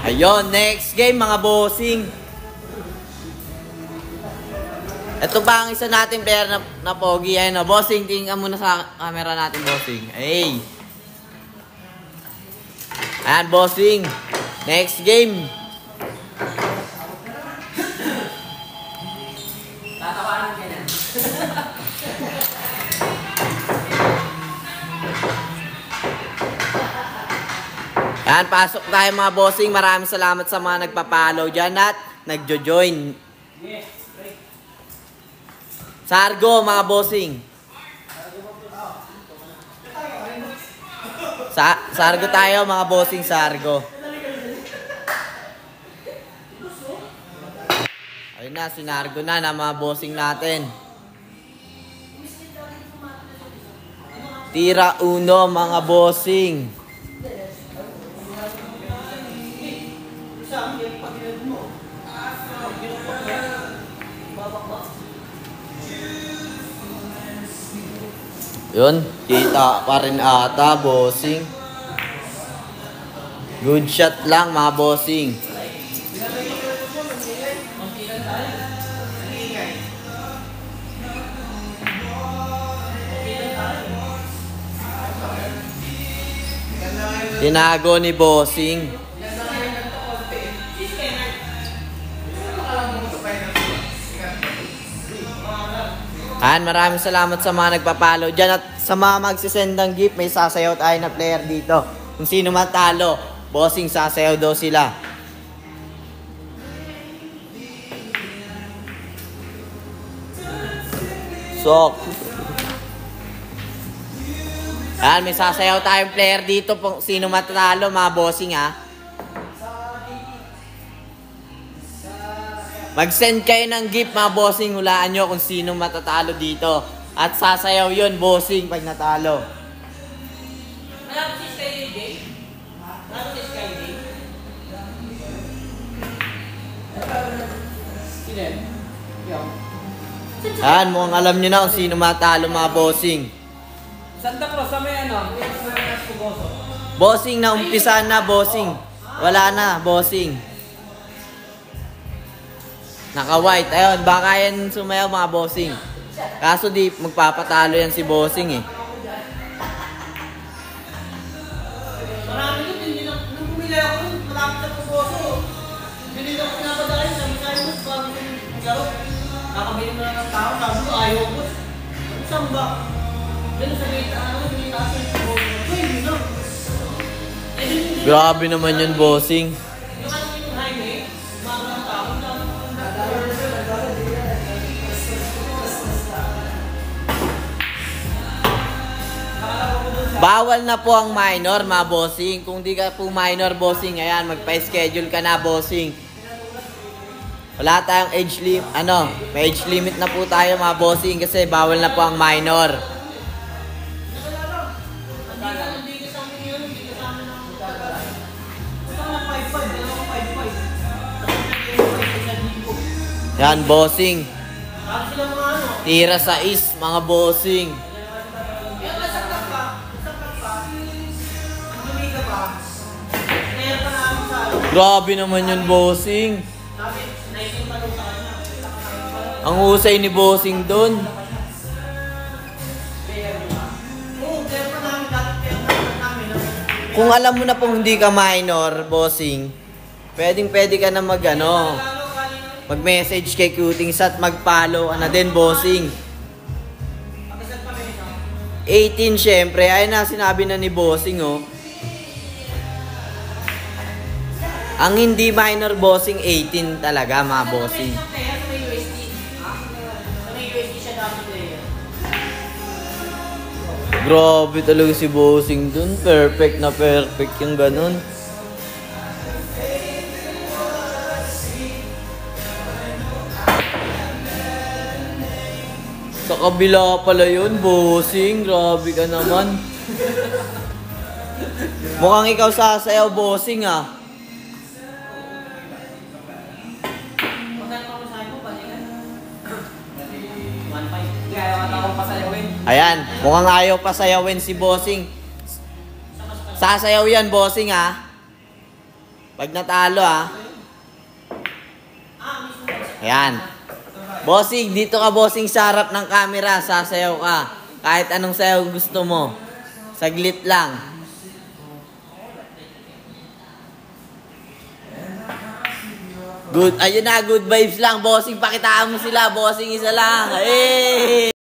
Ayun, next game mga bossing. Ito pa ang isa nating player na pogi. Ayun, bossing, tingnan muna sa camera natin, bossing. Ay. Ayan, bossing. Next game. Tatawanan ka na. Ayan, pasok tayo mga bossing. Maraming salamat sa mga nagpa-follow dyan at nagjo-join. Sargo mga bossing. Sargo tayo mga bossing, Sargo. Ayun na, sinargo na mga bossing natin. Tira uno mga bossing. Yun, kita pa rin ata, bossing. Good shot lang mga bossing. Tinago ni bossing. Maraming salamat sa mga nagpapalo dyan at sa mga magsisend ng gift, may sasayaw tayo na player dito. Kung sino matalo, bossing, sasayaw daw sila. Sok. May sasayaw tayong player dito. Kung sino matalo, mga bossing ha. Mag-send kayo ng gift mga bossing. Hulaan nyo kung sino matatalo dito. At sasayaw yun, bossing, pag natalo. Mukhang alam nyo na kung sino matalo mga bossing. Santa Cruz, sa may ano? Bossing, na umpisa na, bossing. Wala na, bossing. Naka-white. Ayun, baka yan sumayaw mga bossing. Kaso di magpapatalo yan si bossing eh. Marami doon, hindi na, nung pumili ako doon, malapit na po boso. Binili ako pinapadalay, sabi mo, bago yung garo. Nakabili mo na ng tao, sabi mo, ayaw ko. Saan ba? Ganun sa gate, binita sa yung boso. Hindi na. Grabe naman yun, bossing. Bawal na po ang minor, mga bossing. Kung di ka po minor, bossing, ayan, magpa-schedule ka na, bossing. Wala tayong age limit, may age limit na po tayo, mga bossing, kasi bawal na po ang minor. Yan, bossing. Tira sa is, mga bossing. Grabe naman yun, bossing. Ang husay ni bossing dun. Kung alam mo na pong hindi ka minor, bossing, pwedeng-pwede ka na mag-message kay Cutings at mag-follow ka na din, bossing. 18 syempre, ayun na sinabi na ni bossing, oh. Ang hindi minor, bossing, 18 talaga, mga bossing. Grabe talaga si bossing dun. Perfect na perfect yung ganun. Sa kabila pala yun, bossing. Grabe ka naman. Mukhang ikaw sasayaw, bossing, ah. Ayan, mukhang ayaw pasayawin si bossing. Sasayaw yan, bossing, ha. Pag natalo Ayan. Bossing, dito ka bossing sa harap ng camera. Sasayaw ka. Kahit anong sayaw gusto mo. Saglit lang. Good. Ayun na, good vibes lang. Bossing, pakitaan mo sila. Bossing, isa lang. Hey!